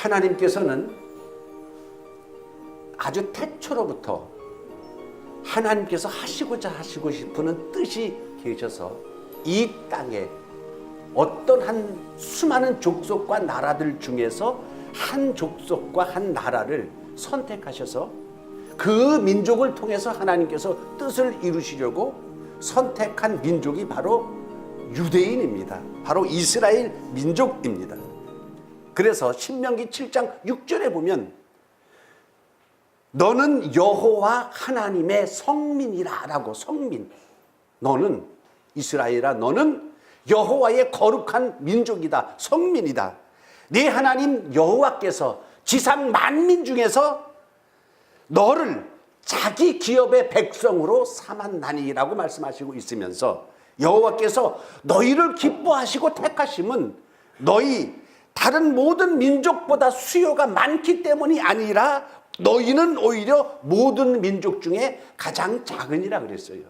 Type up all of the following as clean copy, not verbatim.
하나님께서는 아주 태초로부터 하나님께서 하시고 싶은 뜻이 계셔서 이 땅에 어떤 한 수많은 족속과 나라들 중에서 한 족속과 한 나라를 선택하셔서 그 민족을 통해서 하나님께서 뜻을 이루시려고 선택한 민족이 바로 유대인입니다. 바로 이스라엘 민족입니다. 그래서 신명기 7장 6절에 보면 너는 여호와 하나님의 성민이라 라고, 성민, 너는 이스라엘아 너는 여호와의 거룩한 민족이다, 성민이다. 네 하나님 여호와께서 지상 만민 중에서 너를 자기 기업의 백성으로 삼았나니라고 말씀하시고 있으면서 여호와께서 너희를 기뻐하시고 택하심은 너희 다른 모든 민족보다 수요가 많기 때문이 아니라 너희는 오히려 모든 민족 중에 가장 작으니라 그랬어요.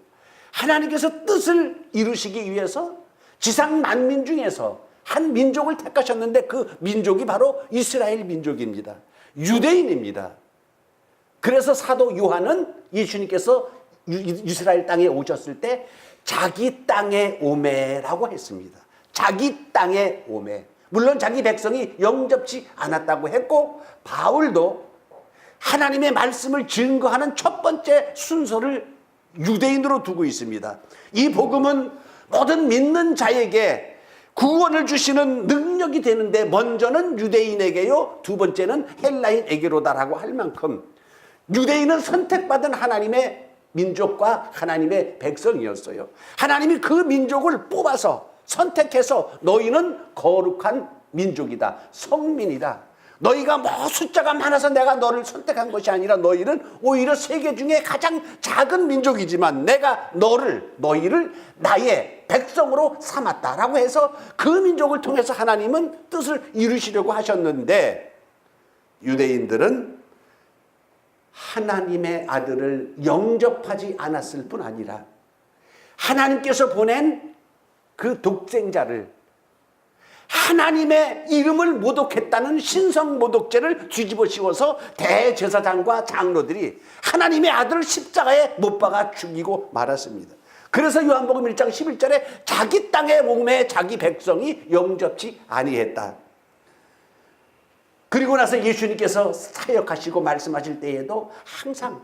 하나님께서 뜻을 이루시기 위해서 지상 만민 중에서 한 민족을 택하셨는데 그 민족이 바로 이스라엘 민족입니다. 유대인입니다. 그래서 사도 요한은 예수님께서 이스라엘 땅에 오셨을 때 자기 땅에 오매라고 했습니다. 자기 땅에 오매. 물론 자기 백성이 영접지 않았다고 했고, 바울도 하나님의 말씀을 증거하는 첫 번째 순서를 유대인으로 두고 있습니다. 이 복음은 모든 믿는 자에게 구원을 주시는 능력이 되는데 먼저는 유대인에게요, 두 번째는 헬라인에게로다라고 할 만큼 유대인은 선택받은 하나님의 민족과 하나님의 백성이었어요. 하나님이 그 민족을 뽑아서 선택해서 너희는 거룩한 민족이다, 성민이다. 너희가 뭐 숫자가 많아서 내가 너를 선택한 것이 아니라 너희는 오히려 세계 중에 가장 작은 민족이지만 내가 너희를 나의 백성으로 삼았다라고 해서 그 민족을 통해서 하나님은 뜻을 이루시려고 하셨는데, 유대인들은 하나님의 아들을 영접하지 않았을 뿐 아니라 하나님께서 보낸 그 독생자를, 하나님의 이름을 모독했다는 신성 모독죄를 뒤집어 씌워서 대제사장과 장로들이 하나님의 아들을 십자가에 못 박아 죽이고 말았습니다. 그래서 요한복음 1장 11절에 자기 땅의 몸에 자기 백성이 영접지 아니했다. 그리고 나서 예수님께서 사역하시고 말씀하실 때에도 항상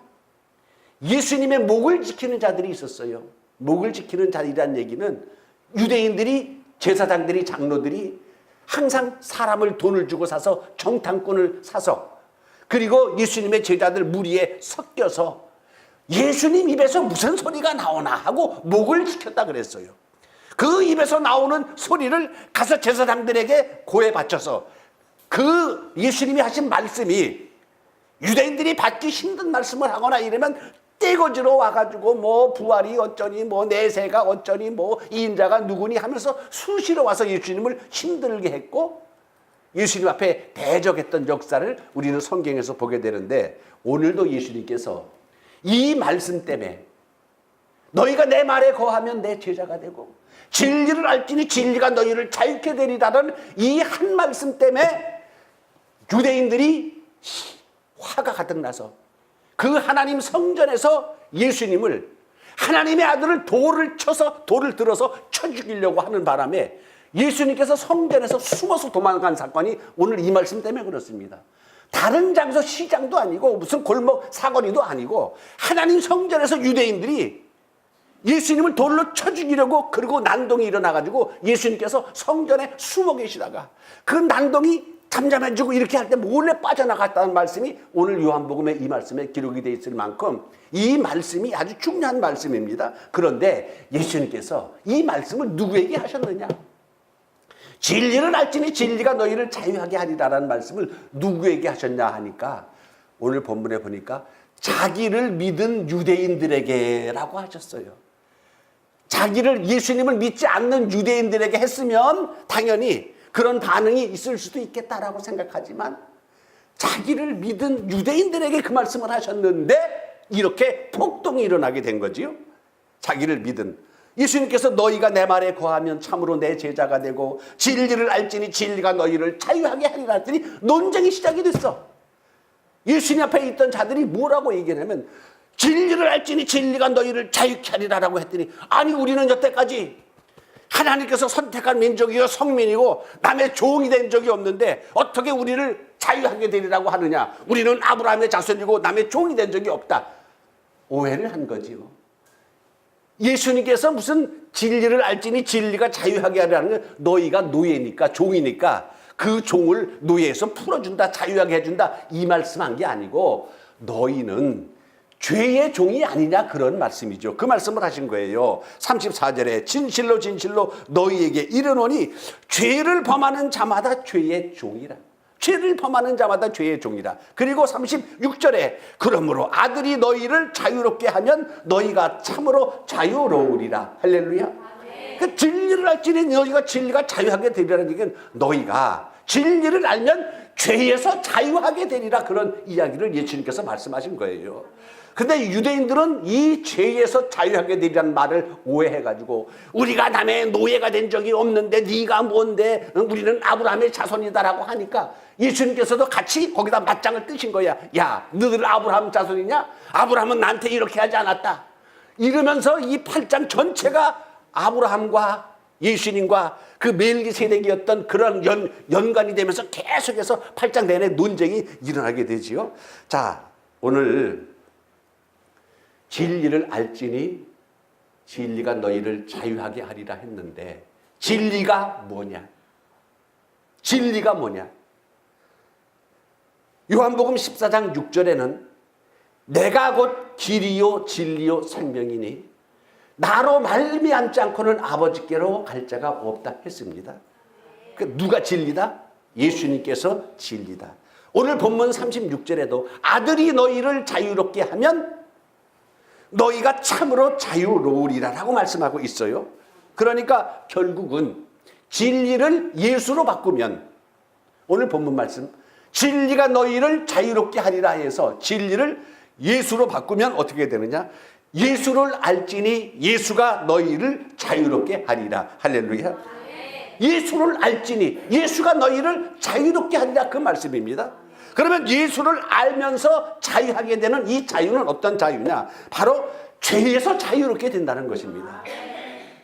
예수님의 목을 지키는 자들이 있었어요. 목을 지키는 자들이란 얘기는 유대인들이, 제사장들이, 장로들이 항상 사람을 돈을 주고 사서 정탐꾼을 사서, 그리고 예수님의 제자들 무리에 섞여서 예수님 입에서 무슨 소리가 나오나 하고 목을 지켰다 그랬어요. 그 입에서 나오는 소리를 가서 제사장들에게 고해 바쳐서 그 예수님이 하신 말씀이 유대인들이 받기 힘든 말씀을 하거나 이러면 떼거지로 와가지고 뭐 부활이 어쩌니 뭐 내세가 어쩌니 뭐 인자가 누구니 하면서 수시로 와서 예수님을 힘들게 했고 예수님 앞에 대적했던 역사를 우리는 성경에서 보게 되는데, 오늘도 예수님께서 이 말씀 때문에 너희가 내 말에 거하면 내 제자가 되고 진리를 알지니 진리가 너희를 자유케 되리라는 이 한 말씀 때문에 유대인들이 화가 가득 나서 그 하나님 성전에서 예수님을, 하나님의 아들을 돌을 들어서 쳐 죽이려고 하는 바람에 예수님께서 성전에서 숨어서 도망간 사건이 오늘 이 말씀 때문에 그렇습니다. 다른 장소 시장도 아니고 무슨 골목 사거리도 아니고 하나님 성전에서 유대인들이 예수님을 돌로 쳐 죽이려고, 그리고 난동이 일어나가지고 예수님께서 성전에 숨어 계시다가 그 난동이 잠잠해지고 이렇게 할 때 몰래 빠져나갔다는 말씀이 오늘 요한복음의 이 말씀에 기록이 되어 있을 만큼 이 말씀이 아주 중요한 말씀입니다. 그런데 예수님께서 이 말씀을 누구에게 하셨느냐? 진리를 알지니 진리가 너희를 자유하게 하리라라는 말씀을 누구에게 하셨냐 하니까 오늘 본문에 보니까 자기를 믿은 유대인들에게라고 하셨어요. 자기를, 예수님을 믿지 않는 유대인들에게 했으면 당연히 그런 반응이 있을 수도 있겠다라고 생각하지만 자기를 믿은 유대인들에게 그 말씀을 하셨는데 이렇게 폭동이 일어나게 된 거지요. 자기를 믿은, 예수님께서 너희가 내 말에 거하면 참으로 내 제자가 되고 진리를 알지니 진리가 너희를 자유하게 하리라 했더니 논쟁이 시작이 됐어. 예수님 앞에 있던 자들이 뭐라고 얘기하냐면 진리를 알지니 진리가 너희를 자유케 하리라라고 했더니 아니 우리는 여태까지 하나님께서 선택한 민족이요 성민이고 남의 종이 된 적이 없는데 어떻게 우리를 자유하게 되리라고 하느냐. 우리는 아브라함의 자손이고 남의 종이 된 적이 없다. 오해를 한 거지요. 예수님께서 무슨 진리를 알지니 진리가 자유하게 하라는 건 너희가 노예니까 종이니까 그 종을 노예에서 풀어준다 자유하게 해준다 이 말씀한 게 아니고 너희는 죄의 종이 아니냐 그런 말씀이죠. 그 말씀을 하신 거예요. 34절에 진실로 진실로 너희에게 이르노니 죄를 범하는 자마다 죄의 종이라. 죄를 범하는 자마다 죄의 종이라. 그리고 36절에 그러므로 아들이 너희를 자유롭게 하면 너희가 참으로 자유로우리라. 할렐루야. 그 진리를 알지니 너희가 진리가 자유하게 되리라는 얘기는 너희가 진리를 알면 죄에서 자유하게 되리라 그런 이야기를 예수님께서 말씀하신 거예요. 근데 유대인들은 이 죄에서 자유하게 되리라는 말을 오해해가지고 우리가 남의 노예가 된 적이 없는데 네가 뭔데 우리는 아브라함의 자손이다라고 하니까 예수님께서도 같이 거기다 맞짱을 뜨신 거야. 야 너희들 아브라함 자손이냐? 아브라함은 나한테 이렇게 하지 않았다. 이러면서 이 8장 전체가 아브라함과 예수님과 그 멜기세덱이었던 그런 연관이 되면서 계속해서 8장 내내 논쟁이 일어나게 되지요. 자 오늘 진리를 알지니 진리가 너희를 자유하게 하리라 했는데 진리가 뭐냐? 진리가 뭐냐? 요한복음 14장 6절에는 내가 곧 길이요 진리요 생명이니 나로 말미암지 않고는 아버지께로 갈 자가 없다 했습니다. 누가 진리다? 예수님께서 진리다. 오늘 본문 36절에도 아들이 너희를 자유롭게 하면 너희가 참으로 자유로우리라 라고 말씀하고 있어요. 그러니까 결국은 진리를 예수로 바꾸면 오늘 본문 말씀 진리가 너희를 자유롭게 하리라 해서 진리를 예수로 바꾸면 어떻게 되느냐? 예수를 알지니 예수가 너희를 자유롭게 하리라. 할렐루야. 예수를 알지니 예수가 너희를 자유롭게 하리라 그 말씀입니다. 그러면 예수를 알면서 자유하게 되는 이 자유는 어떤 자유냐? 바로 죄에서 자유롭게 된다는 것입니다.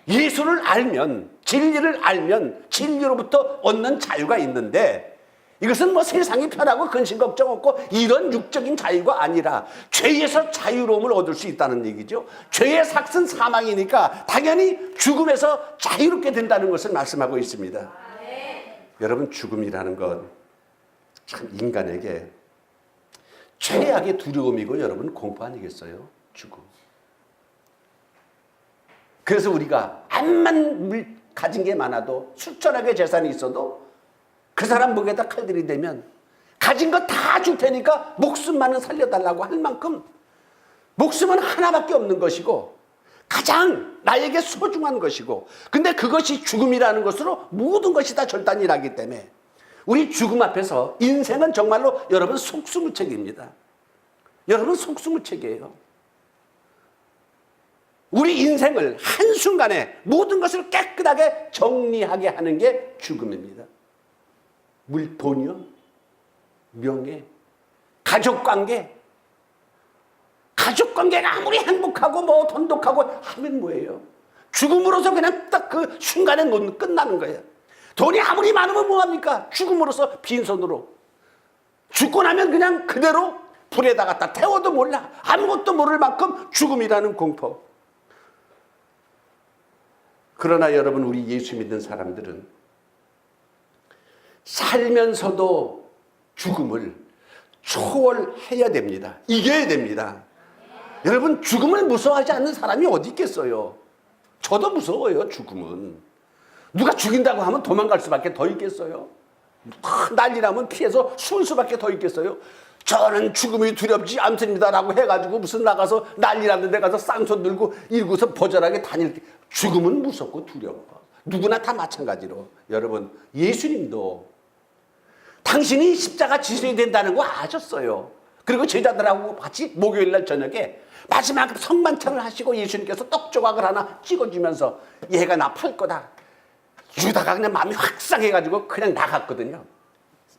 예수를 알면 진리를 알면 진리로부터 얻는 자유가 있는데 이것은 뭐 세상이 편하고 근심 걱정 없고 이런 육적인 자유가 아니라 죄에서 자유로움을 얻을 수 있다는 얘기죠. 죄의 삭은 사망이니까 당연히 죽음에서 자유롭게 된다는 것을 말씀하고 있습니다. 여러분 죽음이라는 건 참 인간에게 최악의 두려움이고 여러분 공포 아니겠어요? 죽음. 그래서 우리가 암만 가진 게 많아도 수천억의 재산이 있어도 그 사람 목에다 칼들이 대면 가진 거 다 줄 테니까 목숨만은 살려달라고 할 만큼 목숨은 하나밖에 없는 것이고 가장 나에게 소중한 것이고 근데 그것이 죽음이라는 것으로 모든 것이 다 절단이 나기 때문에 우리 죽음 앞에서 인생은 정말로 여러분 속수무책입니다. 여러분 속수무책이에요. 우리 인생을 한순간에 모든 것을 깨끗하게 정리하게 하는 게 죽음입니다. 돈이요, 명예, 가족관계가 아무리 행복하고 뭐 돈독하고 하면 뭐예요? 죽음으로서 그냥 딱 그 순간에 끝나는 거예요. 돈이 아무리 많으면 뭐합니까? 죽음으로써 빈손으로. 죽고 나면 그냥 그대로 불에다 갖다 태워도 몰라. 아무것도 모를 만큼 죽음이라는 공포. 그러나 여러분 우리 예수 믿는 사람들은 살면서도 죽음을 초월해야 됩니다. 이겨야 됩니다. 여러분 죽음을 무서워하지 않는 사람이 어디 있겠어요? 저도 무서워요. 죽음은. 누가 죽인다고 하면 도망갈 수밖에 더 있겠어요? 난리 나면 피해서 숨을 수밖에 더 있겠어요? 저는 죽음이 두렵지 않습니다라고 해가지고 무슨 나가서 난리 났는 데 가서 쌍손 들고 일구서 보절하게 다닐 죽음은 무섭고 두려워. 누구나 다 마찬가지로. 여러분 예수님도 당신이 십자가 지셔야 된다는 거 아셨어요. 그리고 제자들하고 같이 목요일 날 저녁에 마지막 성만찬을 하시고 예수님께서 떡 조각을 하나 찍어주면서 얘가 나 팔 거다. 유다가 그냥 마음이 확 상해가지고 그냥 나갔거든요.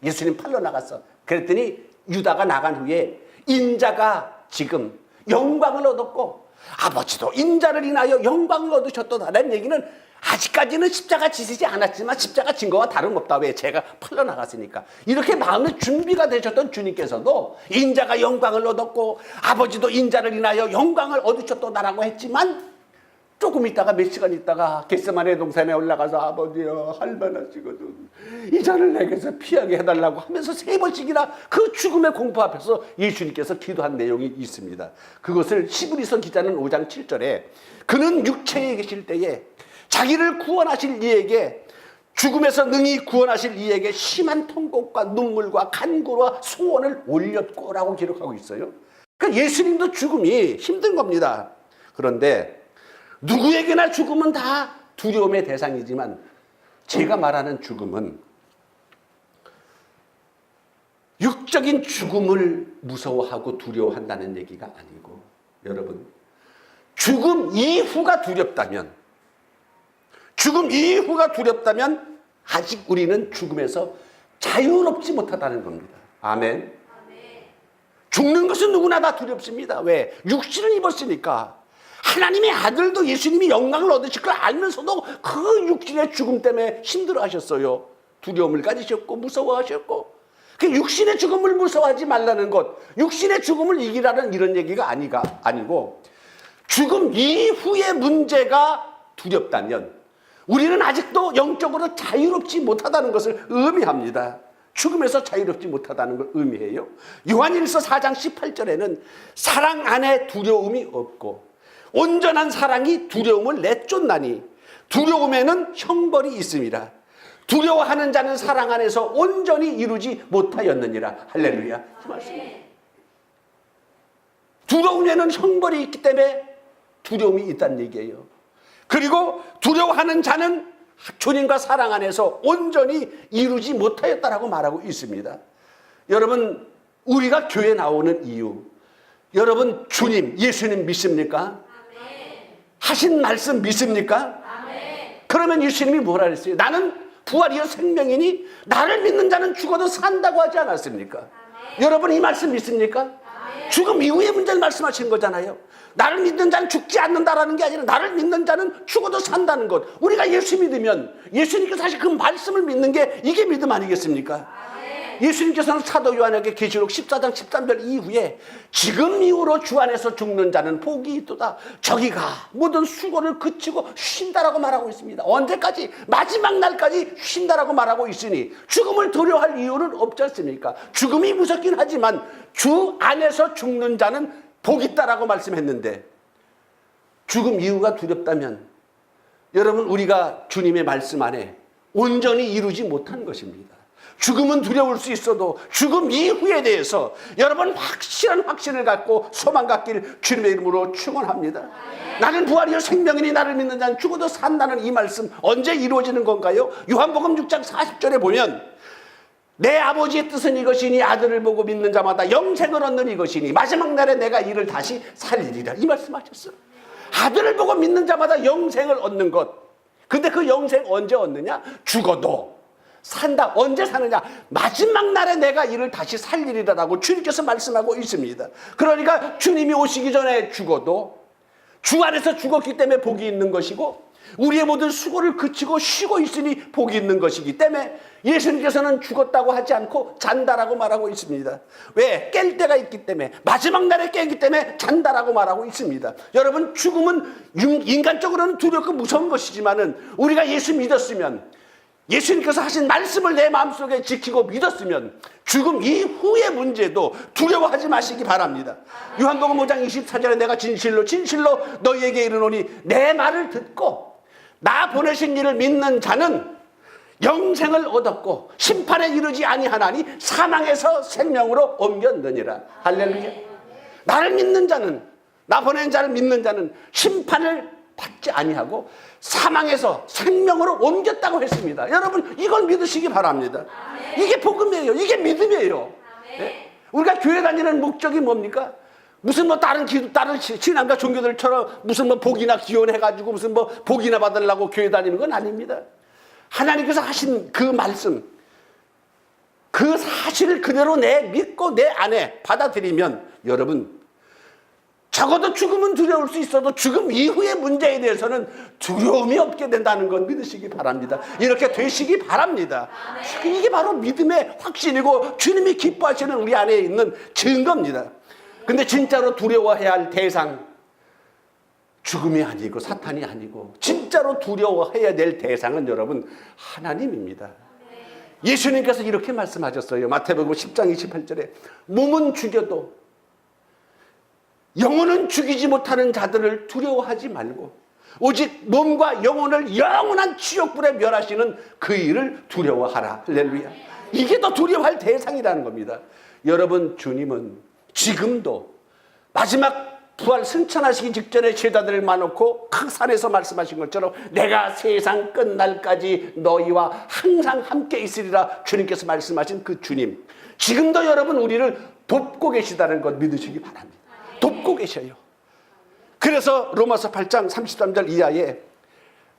예수님 팔러 나갔어. 그랬더니 유다가 나간 후에 인자가 지금 영광을 얻었고 아버지도 인자를 인하여 영광을 얻으셨다는 얘기는 아직까지는 십자가 지시지 않았지만 십자가 진 거와 다름없다. 왜? 제가 팔러 나갔으니까. 이렇게 마음의 준비가 되셨던 주님께서도 인자가 영광을 얻었고 아버지도 인자를 인하여 영광을 얻으셨다라고 했지만 조금 있다가 몇 시간 있다가 겟세마네 동산에 올라가서 아버지여 할만하시거든 이 잔을 내게서 피하게 해달라고 하면서 3번씩이나 그 죽음의 공포 앞에서 예수님께서 기도한 내용이 있습니다. 그것을 히브리서 기자는 5장 7절에 그는 육체에 계실 때에 자기를 구원하실 이에게 죽음에서 능히 구원하실 이에게 심한 통곡과 눈물과 간구와 소원을 올렸고라고 기록하고 있어요. 그러니까 예수님도 죽음이 힘든 겁니다. 그런데 누구에게나 죽음은 다 두려움의 대상이지만 제가 말하는 죽음은 육적인 죽음을 무서워하고 두려워한다는 얘기가 아니고 여러분 죽음 이후가 두렵다면 아직 우리는 죽음에서 자유롭지 못하다는 겁니다. 아멘. 죽는 것은 누구나 다 두렵습니다. 왜? 육신을 입었으니까. 하나님의 아들도 예수님이 영광을 얻으실 걸 알면서도 그 육신의 죽음 때문에 힘들어하셨어요. 두려움을 가지셨고 무서워하셨고. 그 육신의 죽음을 무서워하지 말라는 것, 육신의 죽음을 이기라는 이런 얘기가 아니고 죽음 이후의 문제가 두렵다면 우리는 아직도 영적으로 자유롭지 못하다는 것을 의미합니다. 죽음에서 자유롭지 못하다는 걸 의미해요. 요한일서 4장 18절에는 사랑 안에 두려움이 없고 온전한 사랑이 두려움을 내쫓나니 두려움에는 형벌이 있습니다. 두려워하는 자는 사랑 안에서 온전히 이루지 못하였느니라. 할렐루야. 이 말씀이에요. 두려움에는 형벌이 있기 때문에 두려움이 있다는 얘기예요. 그리고 두려워하는 자는 주님과 사랑 안에서 온전히 이루지 못하였다라고 말하고 있습니다. 여러분 우리가 교회 나오는 이유 여러분 주님 예수님 믿습니까? 하신 말씀 믿습니까? 아멘. 그러면 예수님이 뭐라 그랬어요? 나는 부활이요 생명이니 나를 믿는 자는 죽어도 산다고 하지 않았습니까? 아멘. 여러분 이 말씀 믿습니까? 아멘. 죽음 이후의 문제를 말씀하신 거잖아요. 나를 믿는 자는 죽지 않는다라는 게 아니라 나를 믿는 자는 죽어도 산다는 것. 우리가 예수 믿으면 예수님께서 사실 그 말씀을 믿는 게 이게 믿음 아니겠습니까? 예수님께서는 사도 요한에게 계시록 14장 13절 이후에 지금 이후로 주 안에서 죽는 자는 복이 있도다. 저기가 모든 수고를 그치고 쉰다라고 말하고 있습니다. 언제까지? 마지막 날까지 쉰다라고 말하고 있으니 죽음을 두려워할 이유는 없지 않습니까? 죽음이 무섭긴 하지만 주 안에서 죽는 자는 복이 있다라고 말씀했는데 죽음 이유가 두렵다면 여러분 우리가 주님의 말씀 안에 온전히 이루지 못한 것입니다. 죽음은 두려울 수 있어도 죽음 이후에 대해서 여러분 확실한 확신을 갖고 소망 갖기를 주님의 이름으로 축원합니다. 나는 부활이요 생명이니 나를 믿는 자는 죽어도 산다는 이 말씀 언제 이루어지는 건가요? 요한복음 6장 40절에 보면 내 아버지의 뜻은 이것이니 아들을 보고 믿는 자마다 영생을 얻는 이것이니 마지막 날에 내가 이를 다시 살리리라 이 말씀하셨어요. 아들을 보고 믿는 자마다 영생을 얻는 것. 근데 그 영생 언제 얻느냐? 죽어도 산다. 언제 사느냐? 마지막 날에 내가 이를 다시 살리리라고 주님께서 말씀하고 있습니다. 그러니까 주님이 오시기 전에 죽어도 주 안에서 죽었기 때문에 복이 있는 것이고 우리의 모든 수고를 그치고 쉬고 있으니 복이 있는 것이기 때문에 예수님께서는 죽었다고 하지 않고 잔다라고 말하고 있습니다. 왜? 깰 때가 있기 때문에 마지막 날에 깨기 때문에 잔다라고 말하고 있습니다. 여러분 죽음은 인간적으로는 두렵고 무서운 것이지만은 우리가 예수 믿었으면 예수님께서 하신 말씀을 내 마음속에 지키고 믿었으면 죽음 이후의 문제도 두려워하지 마시기 바랍니다. 요한복음 5장 24절에 내가 진실로 너희에게 이르노니 내 말을 듣고 나 보내신 이를 믿는 자는 영생을 얻었고 심판에 이르지 아니하나니 사망에서 생명으로 옮겼느니라. 할렐루야. 나를 믿는 자는 나 보낸 자를 믿는 자는 심판을 받지 아니하고 사망에서 생명으로 옮겼다고 했습니다. 여러분 이걸 믿으시기 바랍니다. 이게 복음이에요. 이게 믿음이에요. 네? 우리가 교회 다니는 목적이 뭡니까? 무슨 뭐 다른 신앙과 종교들처럼 무슨 뭐 복이나 기원해가지고 무슨 뭐 복이나 받으려고 교회 다니는 건 아닙니다. 하나님께서 하신 그 말씀, 그 사실을 그대로 믿고 내 안에 받아들이면 여러분, 적어도 죽음은 두려울 수 있어도 죽음 이후의 문제에 대해서는 두려움이 없게 된다는 건 믿으시기 바랍니다. 이렇게 되시기 바랍니다. 이게 바로 믿음의 확신이고 주님이 기뻐하시는 우리 안에 있는 증거입니다. 근데 진짜로 두려워해야 할 대상, 죽음이 아니고 사탄이 아니고 진짜로 두려워해야 될 대상은 여러분 하나님입니다. 예수님께서 이렇게 말씀하셨어요. 마태복음 10장 28절에 몸은 죽여도 영혼은 죽이지 못하는 자들을 두려워하지 말고 오직 몸과 영혼을 영원한 지옥불에 멸하시는 그 일을 두려워하라. 할렐루야. 이게 더 두려워할 대상이라는 겁니다. 여러분, 주님은 지금도 마지막 부활 승천하시기 직전에 제자들을 만놓고 그 산에서 말씀하신 것처럼 내가 세상 끝날까지 너희와 항상 함께 있으리라 주님께서 말씀하신 그 주님, 지금도 여러분 우리를 돕고 계시다는 것 믿으시기 바랍니다. 돕고 계셔요. 그래서 로마서 8장 33절 이하에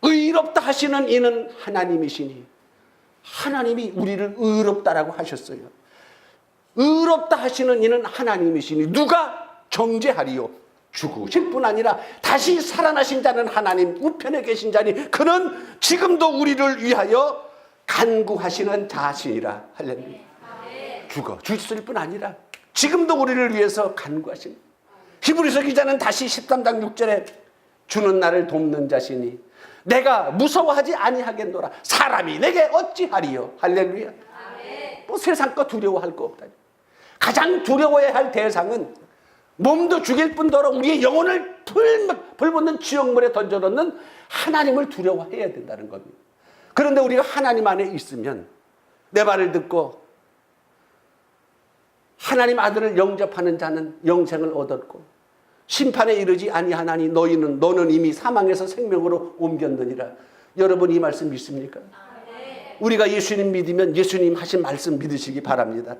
의롭다 하시는 이는 하나님이시니, 하나님이 우리를 의롭다라고 하셨어요. 의롭다 하시는 이는 하나님이시니 누가 정죄하리요? 죽으실 뿐 아니라 다시 살아나신 자는 하나님 우편에 계신 자니 그는 지금도 우리를 위하여 간구하시는 자시니라. 할렐루야. 죽을 뿐 아니라 지금도 우리를 위해서 간구하시는. 히브리서 기자는 다시 13장 6절에 주는 나를 돕는 자시니 내가 무서워하지 아니하겠노라. 사람이 내게 어찌하리요? 할렐루야. 뭐 세상 거 두려워할 거 없다. 가장 두려워해야 할 대상은 몸도 죽일 뿐더러 우리의 영혼을 불붙는 지옥물에 던져놓는 하나님을 두려워해야 된다는 겁니다. 그런데 우리가 하나님 안에 있으면 내 말을 듣고 하나님 아들을 영접하는 자는 영생을 얻었고 심판에 이르지 아니하나니 너는 이미 사망에서 생명으로 옮겼느니라. 여러분 이 말씀 믿습니까? 우리가 예수님 믿으면 예수님 하신 말씀 믿으시기 바랍니다.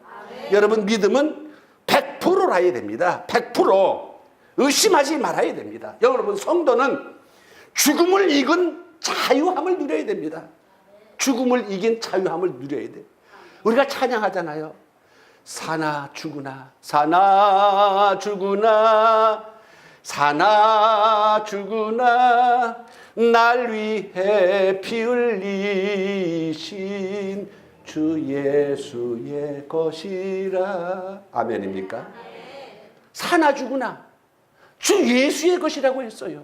여러분 믿음은 100%라야 됩니다. 100% 의심하지 말아야 됩니다. 여러분 성도는 죽음을 이긴 자유함을 누려야 됩니다. 죽음을 이긴 자유함을 누려야 돼요. 우리가 찬양하잖아요. 사나 죽으나 사나 죽으나 사나 죽으나 날 위해 피 흘리신 주 예수의 것이라. 아멘입니까? 사나 죽으나 주 예수의 것이라고 했어요.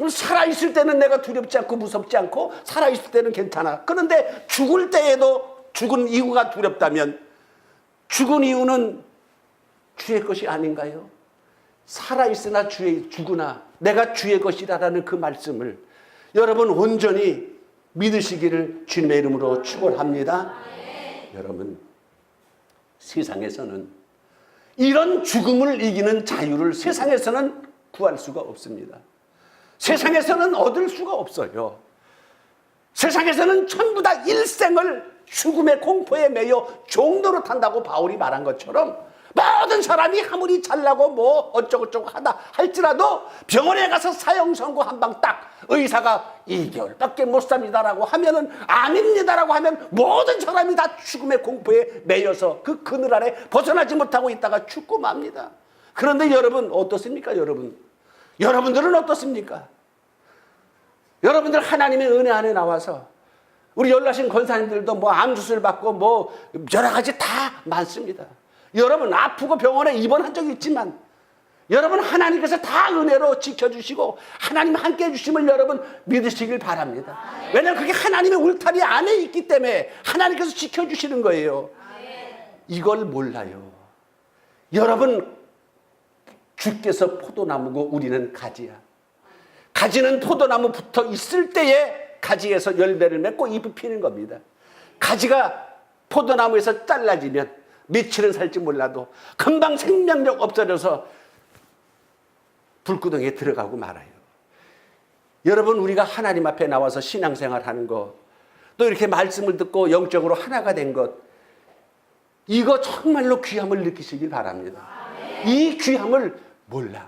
살아있을 때는 내가 두렵지 않고 무섭지 않고 살아있을 때는 괜찮아. 그런데 죽을 때에도 죽은 이유가 두렵다면 죽은 이유는 주의 것이 아닌가요? 살아있으나 죽으나 내가 주의 것이라는 그 말씀을 여러분 온전히 믿으시기를 주님의 이름으로 축원합니다. 여러분 세상에서는 이런 죽음을 이기는 자유를 세상에서는 구할 수가 없습니다. 세상에서는 얻을 수가 없어요. 세상에서는 전부 다 일생을 죽음의 공포에 매여 종로로 탄다고 바울이 말한 것처럼 모든 사람이 아무리 잘나고 뭐 어쩌고저쩌고 하다 할지라도 병원에 가서 사형 선고 한 방 딱 의사가 2개월밖에 못 삽니다라고 하면은 아닙니다라고 하면 모든 사람이 다 죽음의 공포에 매여서 그 그늘 아래 벗어나지 못하고 있다가 죽고 맙니다. 그런데 여러분 어떻습니까? 여러분들은 어떻습니까? 여러분들 하나님의 은혜 안에 나와서 우리 연락하신 권사님들도 뭐 암수술 받고 뭐 여러 가지 다 많습니다. 여러분 아프고 병원에 입원한 적이 있지만 여러분 하나님께서 다 은혜로 지켜주시고 하나님 함께 해주심을 여러분 믿으시길 바랍니다. 왜냐하면 그게 하나님의 울타리 안에 있기 때문에 하나님께서 지켜주시는 거예요. 이걸 몰라요. 여러분 주께서 포도나무고 우리는 가지야. 가지는 포도나무 붙어 있을 때에 가지에서 열매를 맺고 잎이 피는 겁니다. 가지가 포도나무에서 잘라지면 며칠은 살지 몰라도 금방 생명력 없어져서 불구덩이에 들어가고 말아요. 여러분 우리가 하나님 앞에 나와서 신앙생활 하는 것, 또 이렇게 말씀을 듣고 영적으로 하나가 된 것, 이거 정말로 귀함을 느끼시길 바랍니다. 이 귀함을 몰라.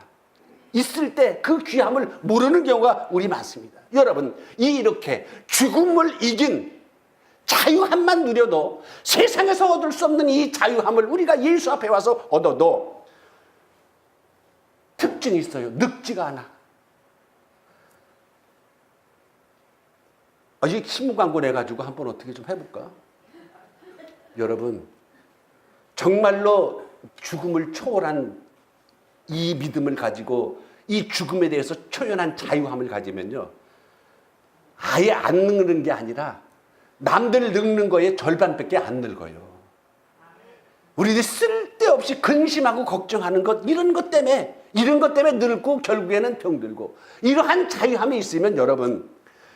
있을 때 그 귀함을 모르는 경우가 우리 많습니다. 여러분, 이렇게 죽음을 이긴 자유함만 누려도 세상에서 얻을 수 없는 이 자유함을 우리가 예수 앞에 와서 얻어도 특징이 있어요. 늙지가 않아. 이 신문 광고 내가지고 한번 어떻게 좀 해볼까? 여러분, 정말로 죽음을 초월한 이 믿음을 가지고 이 죽음에 대해서 초연한 자유함을 가지면요, 아예 안 늙는 게 아니라 남들 늙는 거에 절반밖에 안 늙어요. 우리들이 쓸데없이 근심하고 걱정하는 것, 이런 것 때문에 늙고 결국에는 병들고, 이러한 자유함이 있으면 여러분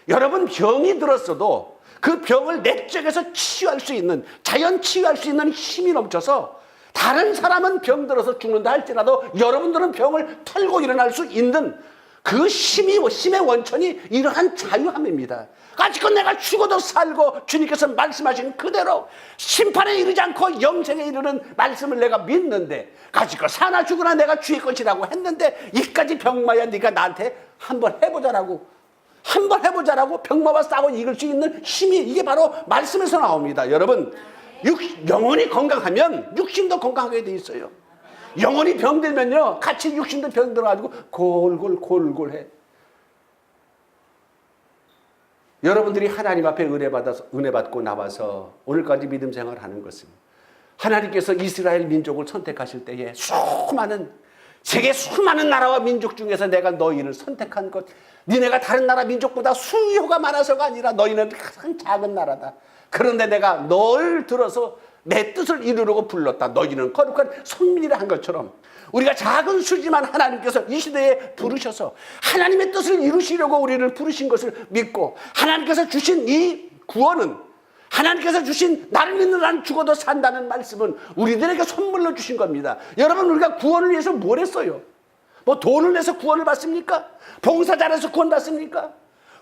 병이 들었어도 그 병을 내적에서 치유할 수 있는, 자연 치유할 수 있는 힘이 넘쳐서 다른 사람은 병 들어서 죽는다 할지라도 여러분들은 병을 털고 일어날 수 있는 그 힘의 원천이 이러한 자유함입니다. 아직은 내가 죽어도 살고 주님께서 말씀하신 그대로 심판에 이르지 않고 영생에 이르는 말씀을 내가 믿는데, 아직은 사나 죽으나 내가 주의 것이라고 했는데 이까지 병마야 네가 나한테 한번 해보자라고 병마와 싸워 이길 수 있는 힘이, 이게 바로 말씀에서 나옵니다. 여러분, 영혼이 건강하면 육신도 건강하게 돼 있어요. 영혼이 병들면요, 같이 육신도 병들어가지고 골골해. 여러분들이 하나님 앞에 은혜 받고 나와서 오늘까지 믿음 생활하는 것은, 하나님께서 이스라엘 민족을 선택하실 때에 세계 수많은 나라와 민족 중에서 내가 너희를 선택한 것, 니네가 다른 나라 민족보다 수요가 많아서가 아니라 너희는 가장 작은 나라다. 그런데 내가 널 들어서 내 뜻을 이루려고 불렀다. 너희는 거룩한 성민이라 한 것처럼, 우리가 작은 수지만 하나님께서 이 시대에 부르셔서 하나님의 뜻을 이루시려고 우리를 부르신 것을 믿고, 하나님께서 주신 이 구원은, 하나님께서 주신 나를 믿는 나는 죽어도 산다는 말씀은 우리들에게 선물로 주신 겁니다. 여러분, 우리가 구원을 위해서 뭘 했어요? 뭐 돈을 내서 구원을 받습니까? 봉사 잘해서 구원 받습니까?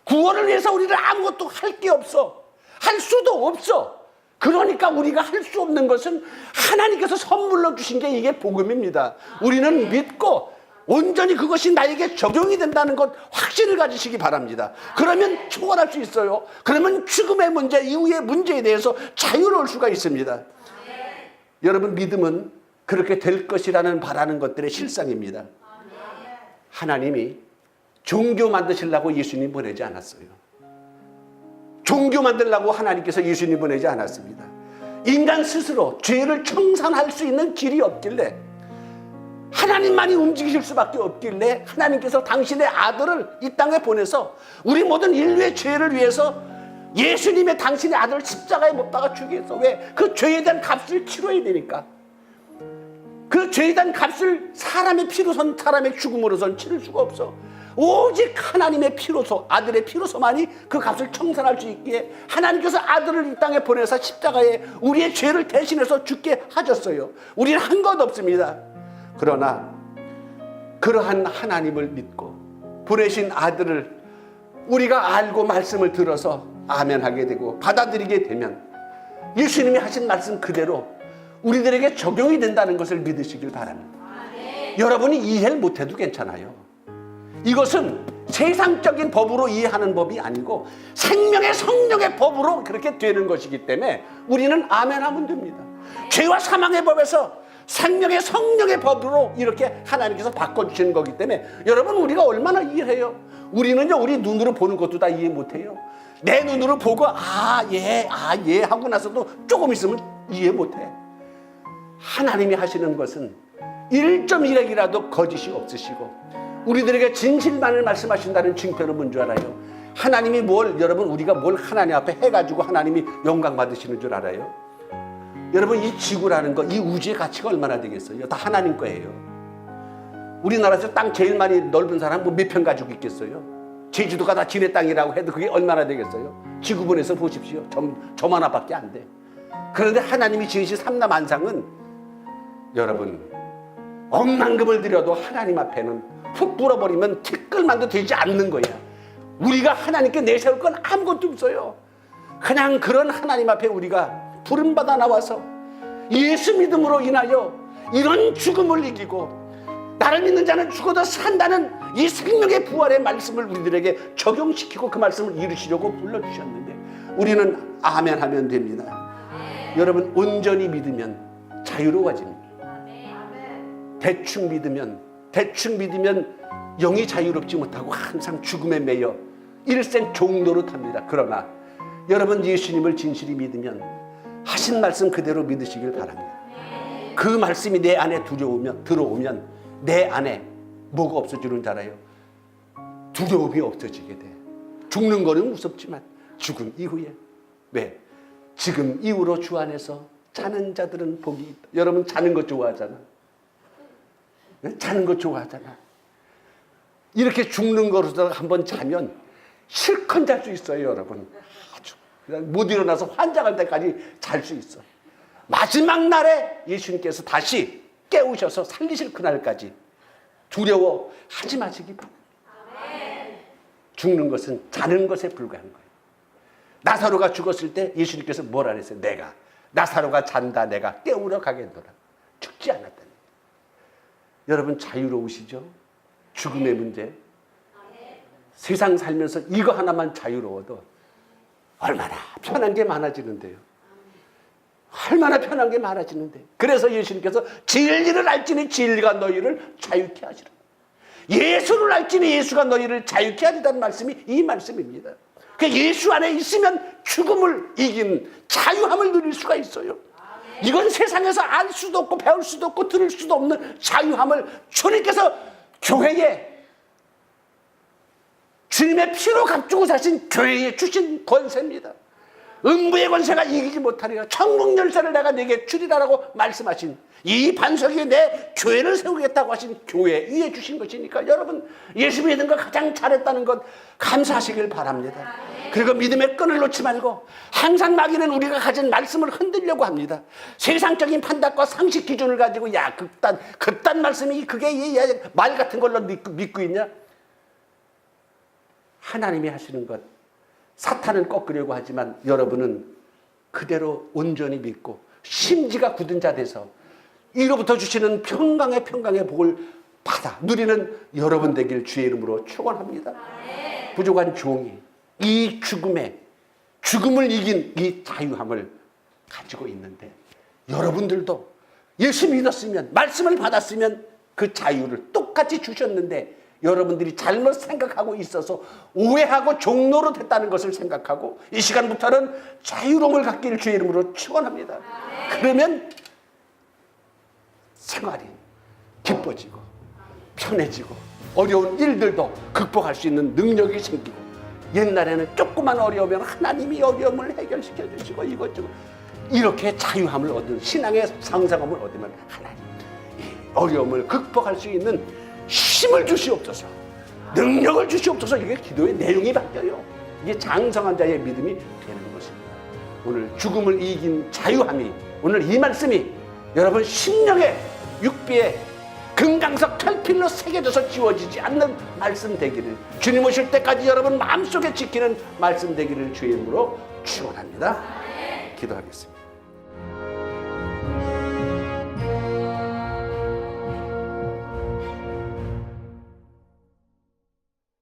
구원을 위해서 우리는 아무것도 할 게 없어. 할 수도 없어. 그러니까 우리가 할 수 없는 것은 하나님께서 선물로 주신 게 이게 복음입니다. 우리는 믿고 온전히 그것이 나에게 적용이 된다는 것 확신을 가지시기 바랍니다. 그러면 초월할 수 있어요. 그러면 죽음의 문제 이후의 문제에 대해서 자유로울 수가 있습니다. 여러분, 믿음은 그렇게 될 것이라는 바라는 것들의 실상입니다. 하나님이 종교 만드시려고 예수님 보내지 않았어요. 종교 만들려고 하나님께서 예수님 보내지 않았습니다. 인간 스스로 죄를 청산할 수 있는 길이 없길래, 하나님만이 움직이실 수밖에 없길래 하나님께서 당신의 아들을 이 땅에 보내서 우리 모든 인류의 죄를 위해서 예수님의 당신의 아들을 십자가에 못 박아 죽게 해서, 왜? 그 죄에 대한 값을 치러야 되니까. 그 죄에 대한 값을 사람의 피로선, 사람의 죽음으로선 치를 수가 없어. 오직 하나님의 피로소, 아들의 피로소만이 그 값을 청산할 수 있기에 하나님께서 아들을 이 땅에 보내서 십자가에 우리의 죄를 대신해서 죽게 하셨어요. 우리는 한 것 없습니다. 그러나 그러한 하나님을 믿고 보내신 아들을 우리가 알고 말씀을 들어서 아멘하게 되고 받아들이게 되면 예수님이 하신 말씀 그대로 우리들에게 적용이 된다는 것을 믿으시길 바랍니다. 여러분이 이해를 못해도 괜찮아요. 이것은 세상적인 법으로 이해하는 법이 아니고 생명의 성령의 법으로 그렇게 되는 것이기 때문에 우리는 아멘하면 됩니다. 죄와 사망의 법에서 생명의 성령의 법으로 이렇게 하나님께서 바꿔주시는 거기 때문에 여러분, 우리가 얼마나 이해해요? 우리는요, 우리 눈으로 보는 것도 다 이해 못해요. 내 눈으로 보고 예 하고 나서도 조금 있으면 이해 못해. 하나님이 하시는 것은 1.1핵이라도 거짓이 없으시고 우리들에게 진실만을 말씀하신다는 징표는 뭔 줄 알아요? 하나님이 여러분, 우리가 뭘 하나님 앞에 해가지고 하나님이 영광 받으시는 줄 알아요? 여러분, 이 지구라는 거, 이 우주의 가치가 얼마나 되겠어요? 다 하나님 거예요. 우리나라에서 땅 제일 많이 넓은 사람 몇 평 가지고 있겠어요? 제주도가 다 지네 땅이라고 해도 그게 얼마나 되겠어요? 지구본에서 보십시오. 점 하나밖에 안 돼. 그런데 하나님이 지으신 삼라만상은 여러분, 억만금을 들여도 하나님 앞에는 훅 불어버리면 티끌만도 되지 않는 거야. 우리가 하나님께 내세울 건 아무것도 없어요. 그냥 그런 하나님 앞에 우리가 부름받아 나와서 예수 믿음으로 인하여 이런 죽음을 이기고 나를 믿는 자는 죽어도 산다는 이 생명의 부활의 말씀을 우리들에게 적용시키고 그 말씀을 이루시려고 불러주셨는데 우리는 아멘 하면 됩니다. 여러분, 온전히 믿으면 자유로워집니다. 대충 믿으면 영이 자유롭지 못하고 항상 죽음에 매여 일생 종노릇합니다. 그러나 여러분, 예수님을 진실히 믿으면 하신 말씀 그대로 믿으시길 바랍니다. 그 말씀이 내 안에 들어오면 내 안에 뭐가 없어지는 줄 알아요? 두려움이 없어지게 돼. 죽는 거는 무섭지만 죽음 이후에, 왜? 지금 이후로 주 안에서 자는 자들은 복이 있다. 여러분, 자는 거 좋아하잖아. 자는 거 좋아하잖아. 이렇게 죽는 거로다가 한번 자면 실컷 잘 수 있어요, 여러분. 아주 그냥 못 일어나서 환장할 때까지 잘 수 있어. 마지막 날에 예수님께서 다시 깨우셔서 살리실 그날까지 두려워하지 마시기 바랍니다. 죽는 것은 자는 것에 불과한 거예요. 나사로가 죽었을 때 예수님께서 뭐라 그랬어요? 나사로가 잔다, 내가 깨우러 가겠노라. 죽지 않았다니. 여러분, 자유로우시죠? 죽음의 문제. 세상 살면서 이거 하나만 자유로워도 얼마나 편한 게 많아지는데요. 얼마나 편한 게 많아지는데. 그래서 예수님께서 진리를 알지니 진리가 너희를 자유케 하시라. 예수를 알지니 예수가 너희를 자유케 하리라는 말씀이 이 말씀입니다. 그러니까 예수 안에 있으면 죽음을 이긴 자유함을 누릴 수가 있어요. 이건 세상에서 알 수도 없고 배울 수도 없고 들을 수도 없는 자유함을 주님께서 교회에, 주님의 피로 값주고 사신 교회에 주신 권세입니다. 음부의 권세가 이기지 못하리라. 천국 열쇠를 내가 네게 주리라라고 말씀하신 이 반석 위에 내 교회를 세우겠다고 하신 교회 위에 주신 것이니까 여러분, 예수 믿는 거 가장 잘했다는 것 감사하시길 바랍니다. 그리고 믿음의 끈을 놓지 말고 항상 마귀는 우리가 가진 말씀을 흔들려고 합니다. 세상적인 판단과 상식 기준을 가지고 야, 그딴 말씀이 그게 말 같은 걸로 믿고 있냐? 하나님이 하시는 것, 사탄은 꺾으려고 하지만 여러분은 그대로 온전히 믿고 심지가 굳은 자 돼서 이로부터 주시는 평강의 복을 받아 누리는 여러분 되길 주의 이름으로 축원합니다. 부족한 종이 이 죽음을 이긴 이 자유함을 가지고 있는데 여러분들도 예수 믿었으면, 말씀을 받았으면 그 자유를 똑같이 주셨는데 여러분들이 잘못 생각하고 있어서 오해하고 종노릇 했다는 것을 생각하고 이 시간부터는 자유로움을 갖기를 주의 이름으로 축원합니다. 그러면 생활이 기뻐지고 편해지고 어려운 일들도 극복할 수 있는 능력이 생기고, 옛날에는 조그만 어려우면 하나님이 어려움을 해결시켜 주시고 이것저것 이렇게 자유함을 얻은 신앙의 상상함을 얻으면 하나님 이 어려움을 극복할 수 있는 힘을 주시옵소서, 능력을 주시옵소서. 이게 기도의 내용이 바뀌어요. 이게 장성한 자의 믿음이 되는 것입니다. 오늘 죽음을 이긴 자유함이, 오늘 이 말씀이 여러분 심령의 육비에 금강석 칼필로 새겨져서 지워지지 않는 말씀 되기를, 주님 오실 때까지 여러분 마음속에 지키는 말씀 되기를 주의 이름으로 축원합니다. 기도하겠습니다.